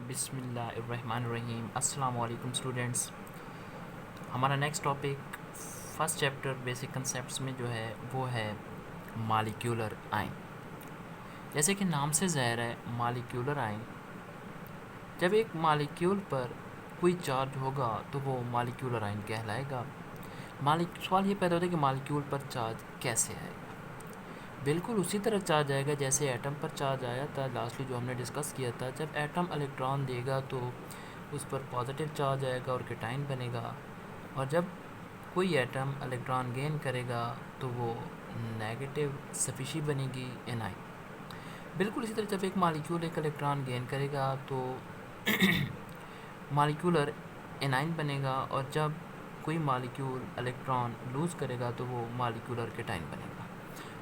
बिस्मिल्लाहिर्रहमानिर्रहीम। अस्सलाम वालेकुम स्टूडेंट्स। हमारा next topic first chapter basic concepts में जो है वो है मॉलिक्यूलर आयन। जैसे कि नाम से ज़ाहिर है मॉलिक्यूलर आयन, जब एक मॉलिक्यूल पर कोई चार्ज होगा तो वो मॉलिक्यूलर आयन कहलाएगा। सवाल ये पैदा होता है कि मॉलिक्यूल पर चार्ज कैसे आएगा। बिल्कुल उसी तरह चार्ज आएगा जैसे एटम पर चार्ज आया था लास्टली जो हमने डिस्कस किया था। जब एटम इलेक्ट्रॉन देगा तो उस पर पॉजिटिव चार्ज आएगा और कैटाइन बनेगा, और जब कोई एटम इलेक्ट्रॉन गेन करेगा तो वो नेगेटिव स्पीशी बनेगी, एनाइन। बिल्कुल इसी तरह जब एक मॉलिक्यूल एक इलेक्ट्रॉन गेन करेगा तो मॉलिक्यूलर एनाइन बनेगा, और जब कोई मॉलिक्यूल इलेक्ट्रॉन लूज़ करेगा तो वो मॉलिक्यूलर कैटाइन बनेगा।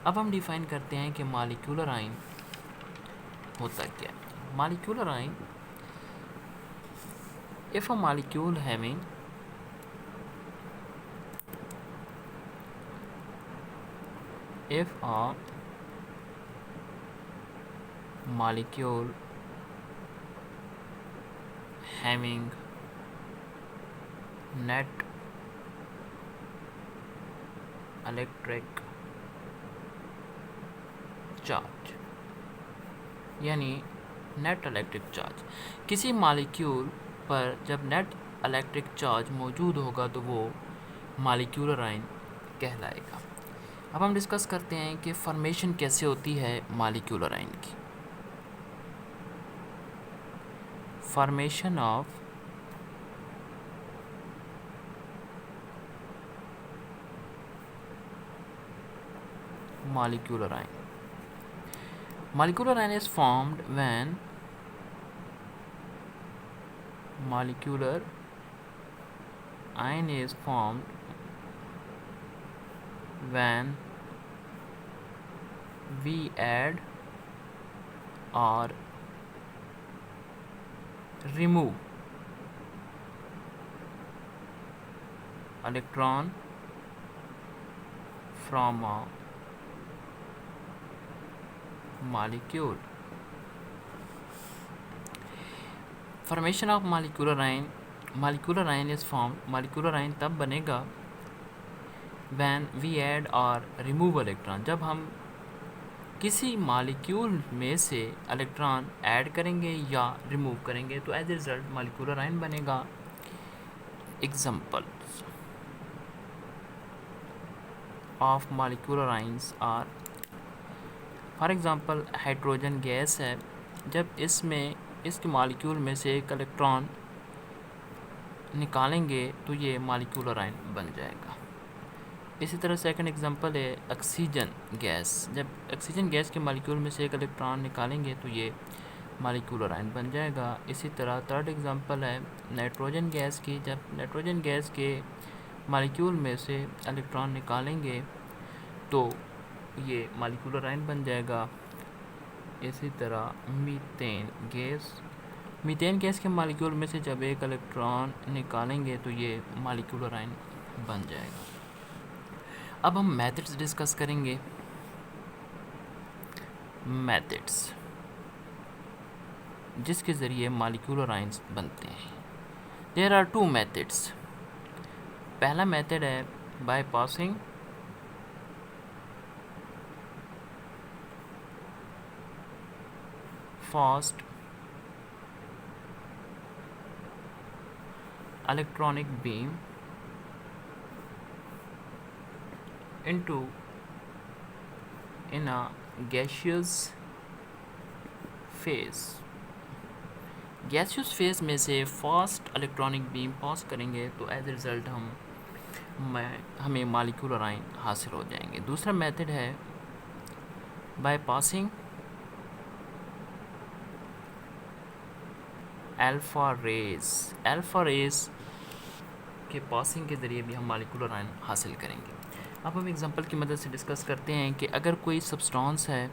अब हम डिफ़ाइन करते हैं कि मॉलिक्यूलर आयन होता क्या है। Molecular ion, if a molecule having if a molecule having net electric charge, यानी नेट इलेक्ट्रिक चार्ज, किसी मॉलिक्यूल पर जब नेट इलेक्ट्रिक चार्ज मौजूद होगा तो वो मॉलिक्यूलर आयन कहलाएगा। अब हम डिस्कस करते हैं कि फॉर्मेशन कैसे होती है मॉलिक्यूलर आयन की। Formation of molecular ion. Molecular ion is formed when molecular ion is formed when we add or remove electron from a molecule. Formation of molecular ion. Molecular ion is formed. Molecular ion तब बनेगा when we add or remove electron, जब हम किसी molecule में से electron add करेंगे या remove करेंगे तो as a result molecular ion बनेगा। Examples of molecular ions are, for example hydrogen gas है, जब इसके मॉलिक्यूल में से एक इलेक्ट्रॉन निकालेंगे तो ये मॉलिक्यूलर आयन बन जाएगा। इसी तरह सेकंड एग्जांपल है ऑक्सीजन गैस, जब ऑक्सीजन गैस के मॉलिक्यूल में से एक इलेक्ट्रॉन निकालेंगे तो ये मॉलिक्यूलर आयन बन जाएगा। इसी तरह थर्ड एग्जांपल है नाइट्रोजन गैस की, जब नाइट्रोजन गैस के मॉलिक्यूल में से इलेक्ट्रॉन निकालेंगे तो ये मॉलिक्यूलर आयन बन जाएगा। इसी तरह मीथेन गैस के मॉलिक्यूल में से जब एक इलेक्ट्रॉन निकालेंगे तो ये मॉलिक्यूलर आयन बन जाएगा। अब हम मेथड्स डिस्कस करेंगे। मेथड्स जिसके ज़रिए मॉलिक्यूलर आयंस बनते हैं। There are two methods. पहला मेथड है by passing fast electronic beam in a gaseous phase. Gaseous phase में से फास्ट इलेक्ट्रॉनिक बीम पास करेंगे तो एज ए रिज़ल्ट हमें मॉलिक्यूलर आयन हासिल हो जाएंगे। दूसरा मेथड है बाय पासिंग अल्फ़ा रेज के पासिंग के ज़रिए भी हम मॉलिक्यूलर आयन हासिल करेंगे। अब हम एग्जांपल की मदद से डिस्कस करते हैं कि अगर कोई सब्सटेंस है,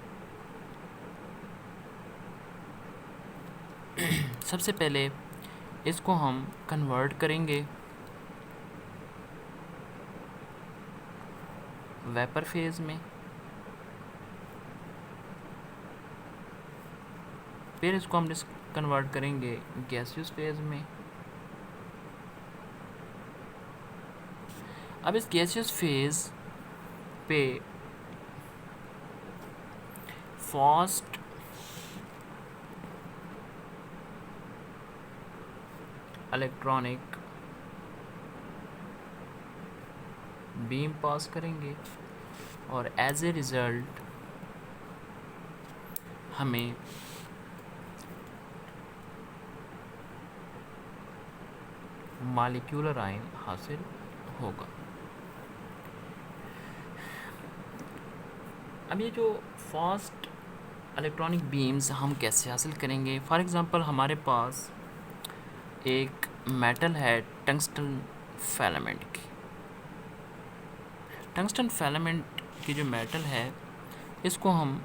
सबसे पहले इसको हम कन्वर्ट करेंगे वेपर फेज़ में, फिर इसको हम कन्वर्ट करेंगे गैसियस फेज में। अब इस गैसियस फेज पे फास्ट इलेक्ट्रॉनिक बीम पास करेंगे और एज ए रिज़ल्ट हमें मॉलिक्यूलर आयन हासिल होगा। अब ये जो फास्ट इलेक्ट्रॉनिक बीम्स हम कैसे हासिल करेंगे? फॉर एग्ज़ाम्पल हमारे पास एक मेटल है टंगस्टन फिलामेंट की। टंगस्टन फिलामेंट की जो मेटल है इसको हम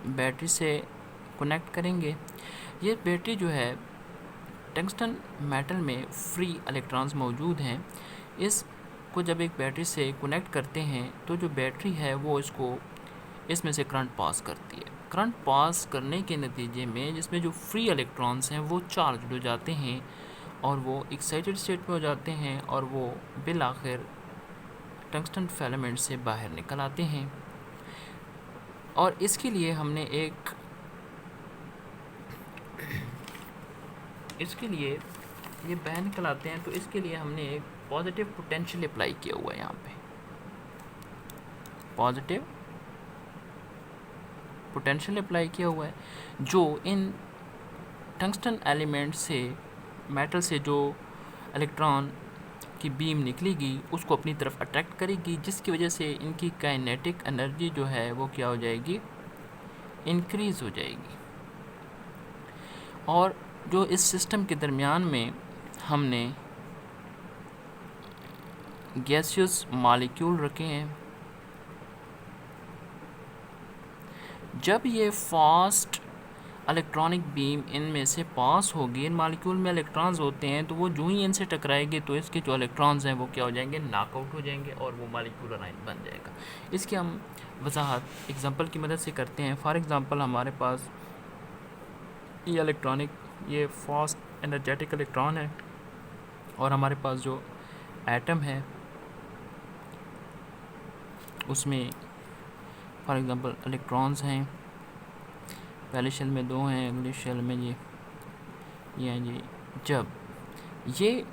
बैटरी से कनेक्ट करेंगे। ये बैटरी जो है, टंगस्टन मेटल में फ्री इलेक्ट्रॉन्स मौजूद हैं। इसको जब एक बैटरी से कनेक्ट करते हैं तो जो बैटरी है वो इसमें से करंट पास करती है। करंट पास करने के नतीजे में जिसमें जो फ्री इलेक्ट्रॉन्स हैं वो चार्ज हो जाते हैं और वो एक्साइटेड स्टेट में हो जाते हैं और वो बिल आखिर टंगस्टन फिलामेंट से बाहर निकल आते हैं। और इसके लिए हमने ये बाहर निकल आते हैं, तो इसके लिए हमने एक पॉजिटिव पोटेंशियल अप्लाई किया हुआ है। यहाँ पे पॉजिटिव पोटेंशियल अप्लाई किया हुआ है जो इन टंगस्टन एलिमेंट से, मेटल से जो इलेक्ट्रॉन की बीम निकलेगी उसको अपनी तरफ अट्रैक्ट करेगी, जिसकी वजह से इनकी काइनेटिक एनर्जी जो है वो क्या हो जाएगी, इंक्रीज़ हो जाएगी। और जो इस सिस्टम के दरमियान में हमने गैसियस मॉलिक्यूल रखे हैं, जब ये फास्ट इलेक्ट्रॉनिक बीम इनमें से पास होगी, इन मॉलिक्यूल में इलेक्ट्रॉन्स होते हैं, तो वो जो ही इनसे टकराएंगे तो इसके जो इलेक्ट्रॉन्स हैं वो क्या हो जाएंगे, नॉकआउट हो जाएंगे और वो मॉलिक्यूलर आयन बन जाएगा। इसकी हम वजाहत एग्जांपल की मदद से करते हैं। फॉर एग्जांपल हमारे पास ये फास्ट एनर्जेटिक इलेक्ट्रॉन है और हमारे पास जो एटम है उसमें फॉर एग्जांपल इलेक्ट्रॉन्स हैं, पहले शेल में 2 हैं, अगले शेल में ये हैं जी। जब ये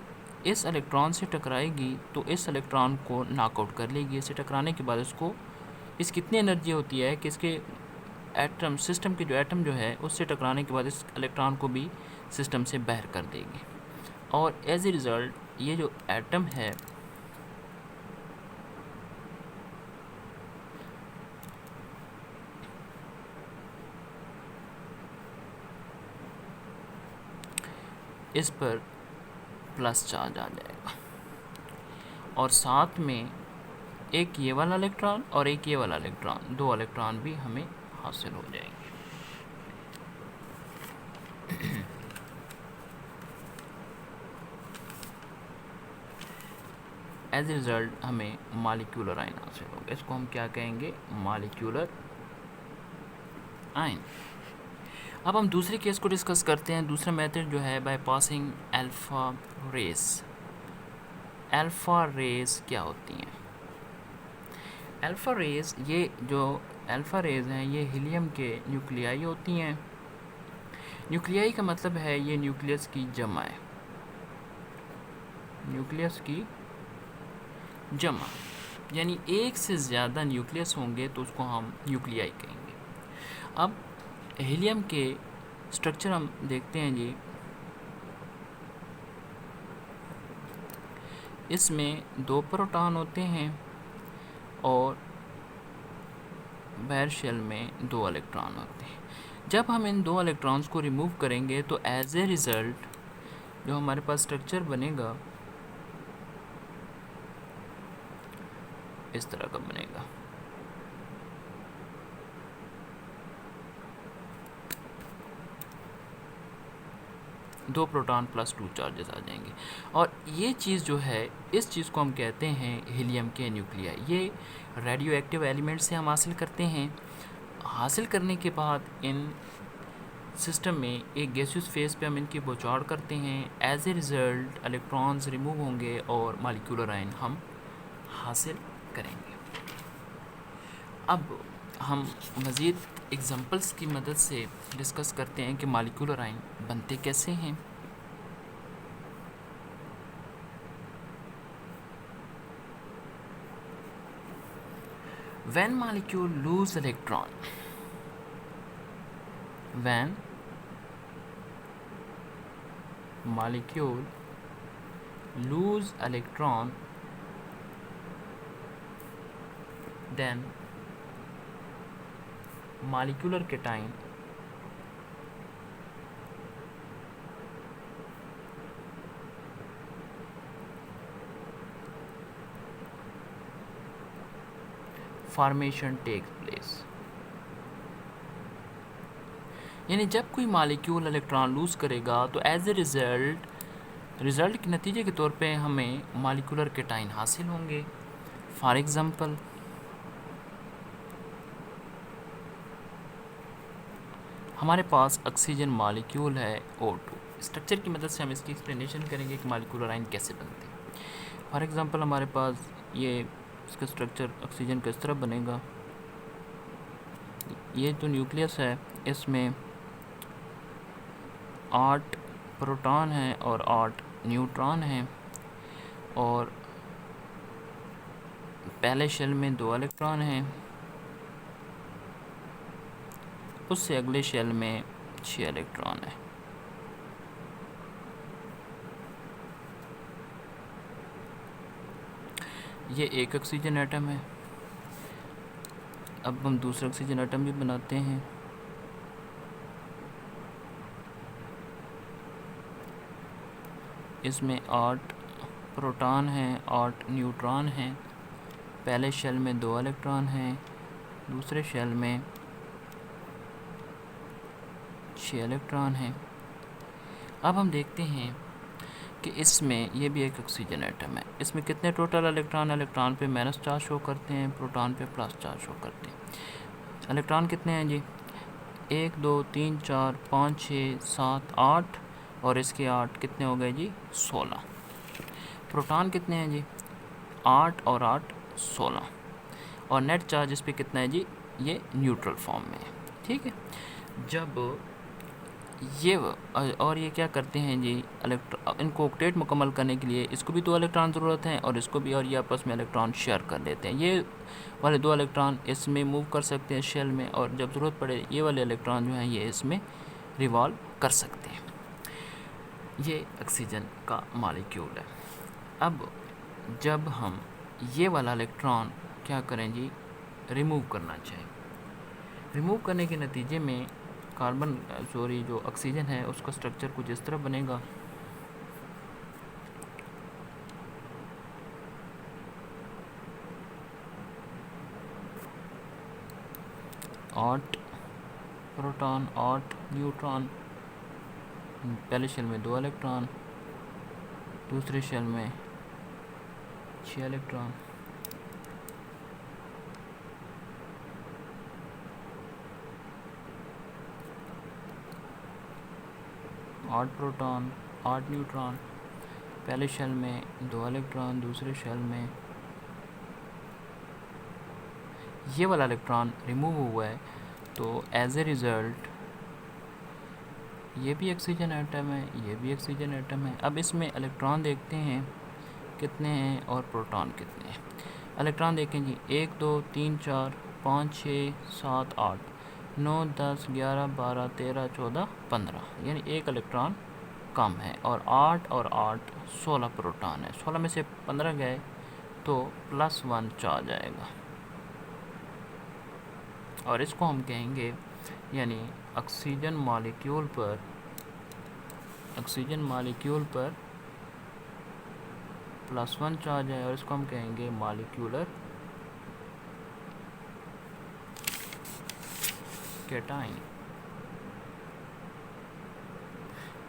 इस इलेक्ट्रॉन से टकराएगी तो इस इलेक्ट्रॉन को नॉकआउट कर लेगी। इसे टकराने के बाद इस कितनी एनर्जी होती है कि इसके एटम, सिस्टम के जो एटम जो है उससे टकराने के बाद इस इलेक्ट्रॉन को भी सिस्टम से बाहर कर देगी और एज ए रिज़ल्ट ये जो एटम है इस पर प्लस चार्ज आ जाएगा और साथ में एक ये वाला इलेक्ट्रॉन और एक ये वाला इलेक्ट्रॉन, 2 इलेक्ट्रॉन भी हमें हासिल हो जाएंगे। एज ए रिज़ल्ट हमें मॉलिक्यूलर आयन हासिल होगा। इसको हम क्या कहेंगे, मॉलिक्यूलर आयन। अब हम दूसरे केस को डिस्कस करते हैं। दूसरा मेथड जो है by passing alpha rays. Alpha rays क्या होती हैं? अल्फ़ा रेस, ये जो अल्फ़ा रेस हैं ये हीलियम के न्यूक्लियाई होती हैं। न्यूक्लियाई का मतलब है ये न्यूक्लियस की जमा है, न्यूक्लियस की जमा, यानी एक से ज़्यादा न्यूक्लियस होंगे तो उसको हम न्यूक्लियाई कहेंगे। अब हीलियम के स्ट्रक्चर हम देखते हैं जी। इसमें 2 प्रोटॉन होते हैं और बाहर शेल में 2 इलेक्ट्रॉन होते हैं। जब हम इन 2 इलेक्ट्रॉन्स को रिमूव करेंगे तो एज ए रिज़ल्ट जो हमारे पास स्ट्रक्चर बनेगा इस तरह का बनेगा। दो प्रोटॉन प्लस 2 चार्जेस आ जाएंगे और ये चीज़ जो है, इस चीज़ को हम कहते हैं हीलियम के न्यूक्लियाई। ये रेडियो एक्टिव एलिमेंट से हम हासिल करते हैं। हासिल करने के बाद इन सिस्टम में एक गैसियस फेज पे हम इनकी बौछार करते हैं, as a result electrons remove होंगे और मॉलिक्यूलर आयन हम हासिल करेंगे। अब हम मज़ीद एग्जांपल्स की मदद से डिस्कस करते हैं कि मॉलिक्यूलर आयन बनते कैसे हैं। When molecule lose electron, when molecule lose electron, then molecular cation formation takes place। यानी जब कोई मॉलिक्यूल इलेक्ट्रॉन लूज़ करेगा तो एज ए रिज़ल्ट के नतीजे के तौर पे हमें मॉलिक्यूलर केटाइन हासिल होंगे। फॉर एग्ज़ाम्पल हमारे पास ऑक्सीजन मॉलिक्यूल है O2। स्ट्रक्चर की मदद से हम इसकी एक्सप्लेनेशन करेंगे कि मॉलिक्यूलर आयन कैसे बनते हैं। फॉर एग्ज़ाम्पल हमारे पास ये इसका स्ट्रक्चर ऑक्सीजन का इस तरह बनेगा। ये जो न्यूक्लियस है इसमें 8 प्रोटॉन हैं और 8 न्यूट्रॉन हैं, और पहले शेल में 2 इलेक्ट्रॉन हैं, उससे अगले शेल में 6 इलेक्ट्रॉन है। ये एक ऑक्सीजन एटम है। अब हम दूसरा ऑक्सीजन एटम भी बनाते हैं। इसमें 8 प्रोटॉन हैं, 8 न्यूट्रॉन हैं। पहले शेल में 2 इलेक्ट्रॉन हैं, दूसरे शेल में 6 इलेक्ट्रॉन हैं। अब हम देखते हैं कि इसमें ये भी एक ऑक्सीजन एटम है। इसमें कितने टोटल इलेक्ट्रॉन पे माइनस चार्ज शो करते हैं, प्रोटॉन पे प्लस चार्ज शो करते हैं। इलेक्ट्रॉन कितने हैं जी? 1 2 3 4 5 6 7 8, और इसके 8 कितने हो गए जी? 16। प्रोटॉन कितने हैं जी? 8 और 8 16, और नेट चार्ज इस पर कितना है जी? ये न्यूट्रल फॉर्म में है। ठीक है। जब ये और ये क्या करते हैं जी, इनको ऑक्टेट मुकम्मल करने के लिए इसको भी 2 इलेक्ट्रॉन ज़रूरत है और इसको भी, और ये आपस में इलेक्ट्रॉन शेयर कर लेते हैं। ये वाले 2 इलेक्ट्रॉन इसमें मूव कर सकते हैं शेल में, और जब ज़रूरत पड़े ये वाले इलेक्ट्रॉन जो हैं ये इसमें रिवॉल्व कर सकते हैं। ये ऑक्सीजन का मॉलिक्यूल है। अब जब हम ये वाला इलेक्ट्रॉन क्या करें जी? रिमूव करना चाहें, रिमूव करने के नतीजे में जो ऑक्सीजन है उसका स्ट्रक्चर कुछ इस तरह बनेगा। आठ प्रोटॉन 8 न्यूट्रॉन, पहले शेल में 2 इलेक्ट्रॉन, दूसरे शेल में 6 इलेक्ट्रॉन। आठ प्रोटॉन 8 न्यूट्रॉन, पहले शेल में 2 इलेक्ट्रॉन, दूसरे शेल में ये वाला इलेक्ट्रॉन रिमूव हुआ है, तो एज ए रिज़ल्ट ये भी ऑक्सीजन एटम है, ये भी ऑक्सीजन एटम है। अब इसमें इलेक्ट्रॉन देखते हैं कितने हैं और प्रोटॉन कितने हैं। इलेक्ट्रॉन देखें जी, 1 2 3 4 5 6 7 8 9 10 11 12 13 14 15, यानी एक इलेक्ट्रॉन कम है, और 8 और 8 16 प्रोटॉन है। 16 में से 15 गए तो +1 चार्ज आएगा, और इसको हम कहेंगे, यानी ऑक्सीजन मॉलिक्यूल पर +1 चार्ज है, और इसको हम कहेंगे मॉलिक्यूलर केटाइन।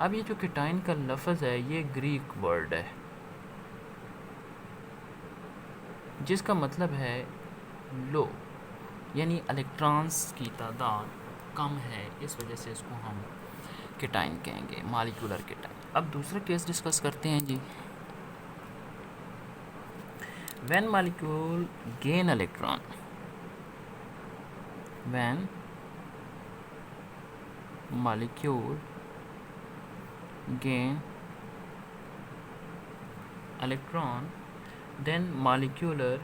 अब ये जो केटाइन का लफ्ज़ है ये ग्रीक वर्ड है जिसका मतलब है लो, यानी इलेक्ट्रॉन्स की तादाद कम है, इस वजह से इसको हम केटाइन कहेंगे, मॉलिक्यूलर केटाइन। अब दूसरा केस डिस्कस करते हैं जी। When molecule gain electron, when molecule gain electron, then molecular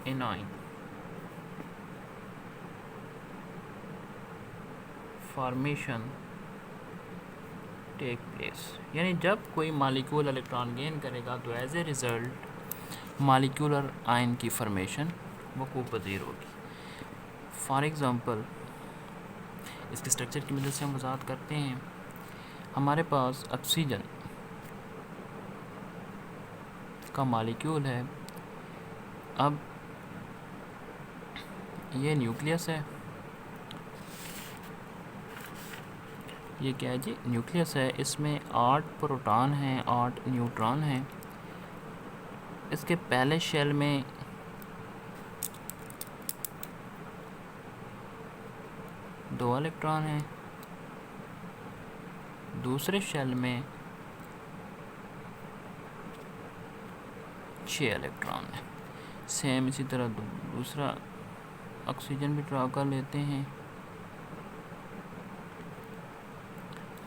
anion formation take place. यानी जब कोई मॉलिक्यूल इलेक्ट्रॉन गेन करेगा तो as a result molecular ion की फॉर्मेशन वकूफ़ पज़ीर होगी। फॉर एग्ज़ाम्पल इसके स्ट्रक्चर की मदद से हम वज़ाहत करते हैं। हमारे पास ऑक्सीजन का मॉलिक्यूल है। अब ये न्यूक्लियस है, ये क्या है जी, न्यूक्लियस है। इसमें 8 प्रोटॉन हैं, 8 न्यूट्रॉन हैं। इसके पहले शेल में दो इलेक्ट्रॉन हैं, दूसरे शेल में 6 इलेक्ट्रॉन हैं। सेम इसी तरह दूसरा ऑक्सीजन भी ड्रा कर लेते हैं।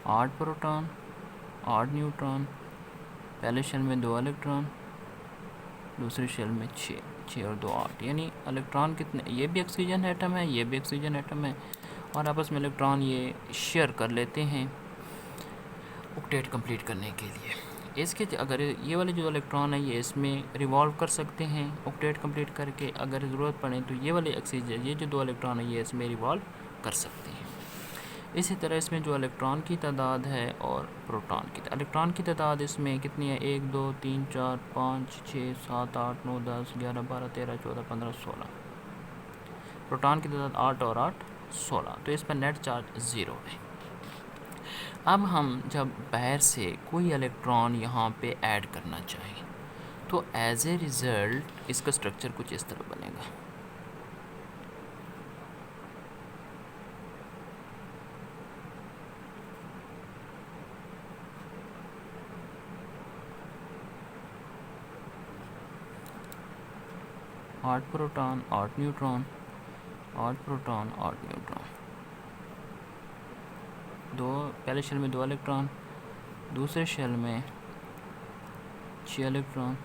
8 प्रोटॉन, 8 न्यूट्रॉन, पहले शेल में 2 इलेक्ट्रॉन, दूसरे शेल में 6 और 2 8। यानी इलेक्ट्रॉन कितने, ये भी ऑक्सीजन एटम है, ये भी ऑक्सीजन एटम है, और आपस में इलेक्ट्रॉन ये शेयर कर लेते हैं ऑक्टेट कंप्लीट करने के लिए। इसके अगर ये वाले जो इलेक्ट्रॉन है ये इसमें रिवॉल्व कर सकते हैं ऑक्टेट कंप्लीट करके। अगर ज़रूरत पड़े तो ये वाले ऑक्सीजन, ये जो 2 इलेक्ट्रॉन है ये इसमें रिवॉल्व कर सकते हैं। इसी तरह इसमें जो इलेक्ट्रॉन की तादाद है और प्रोटॉन की, इलेक्ट्रॉन की तादाद इसमें कितनी है, 1 2 3 4 5 6 7 8 9 10 11 12 13 14 15 16। प्रोटॉन की तादाद 8 और 8 16, तो इस पर नेट चार्ज 0 है। अब हम जब बाहर से कोई इलेक्ट्रॉन यहाँ पे ऐड करना चाहें तो एज ए रिज़ल्ट इसका स्ट्रक्चर कुछ इस तरह बनेगा। आठ प्रोटॉन, 8 न्यूट्रॉन, 8 प्रोटॉन, 8 न्यूट्रॉन, दो पहले शेल में 2 इलेक्ट्रॉन, दूसरे शेल में 6 इलेक्ट्रॉन,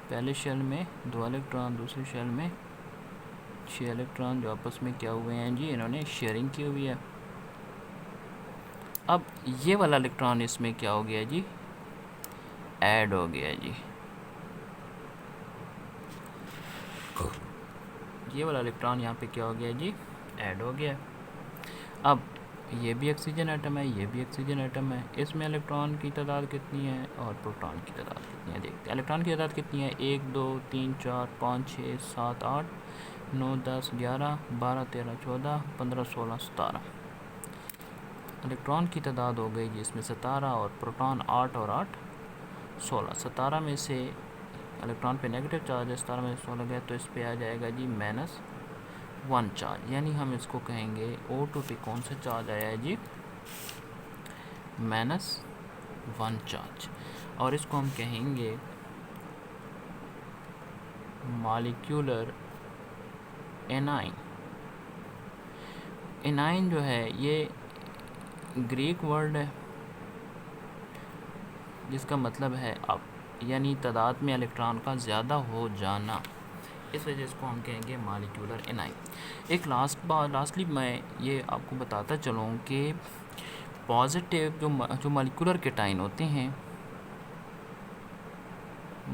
पहले शेल में 2 इलेक्ट्रॉन, दूसरे शेल में 6 इलेक्ट्रॉन, जो आपस में क्या हुए हैं जी, इन्होंने शेयरिंग की हुई है। अब ये वाला इलेक्ट्रॉन इसमें क्या हो गया जी, ऐड हो गया जी। ये वाला इलेक्ट्रॉन यहाँ पे क्या हो गया जी, ऐड हो गया। अब ये भी ऑक्सीजन एटम है, ये भी ऑक्सीजन एटम है। इसमें इलेक्ट्रॉन की तादाद कितनी है और प्रोटॉन की तादाद कितनी है, देखते हैं। इलेक्ट्रॉन की तादाद कितनी है, 1 2 3 4 5 6 7 8 9 10 11 12 13 14 15 16 17। इलेक्ट्रॉन की तादाद हो गई जी इसमें 17, और प्रोटॉन 8 और 8 16। 17 में से इलेक्ट्रॉन पे नेगेटिव चार्ज है, 17 में 16 गया तो इस पे आ जाएगा जी -1 चार्ज। यानी हम इसको कहेंगे O2 पे कौन सा चार्ज आया है जी, -1 चार्ज। और इसको हम कहेंगे मॉलिक्यूलर एनाइन। एनाइन जो है ये ग्रीक वर्ड है जिसका मतलब है अप, यानी तादाद में इलेक्ट्रॉन का ज़्यादा हो जाना। इस वजह से इसको हम कहेंगे मॉलिक्यूलर एनाइन। एक लास्टली मैं ये आपको बताता चलूँ कि पॉजिटिव जो मॉलिक्यूलर केटाइन होते हैं,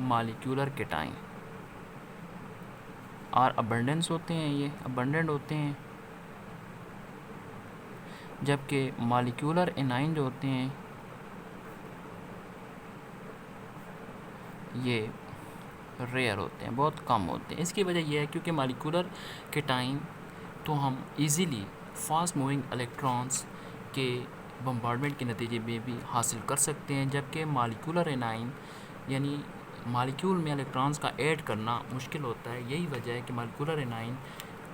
मॉलिक्यूलर केटाइन और अबंडेंस होते हैं, ये अबंडेंट होते हैं, जबकि मॉलिक्यूलर एनाइन जो होते हैं ये रेयर होते हैं, बहुत कम होते हैं। इसकी वजह यह है क्योंकि मॉलिक्यूलर केटाइन तो हम इजीली फास्ट मूविंग इलेक्ट्रॉन्स के बम्बार्डमेंट के नतीजे में भी हासिल कर सकते हैं, जबकि मॉलिक्यूलर एनाइन यानी मालिक्यूल में इलेक्ट्रॉन्स का ऐड करना मुश्किल होता है। यही वजह है कि मालिक्यूलर एनाइन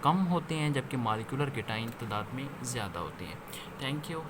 कम होते हैं जबकि मालिक्यूलर केटाइन तादाद में ज़्यादा होते हैं। Thank you.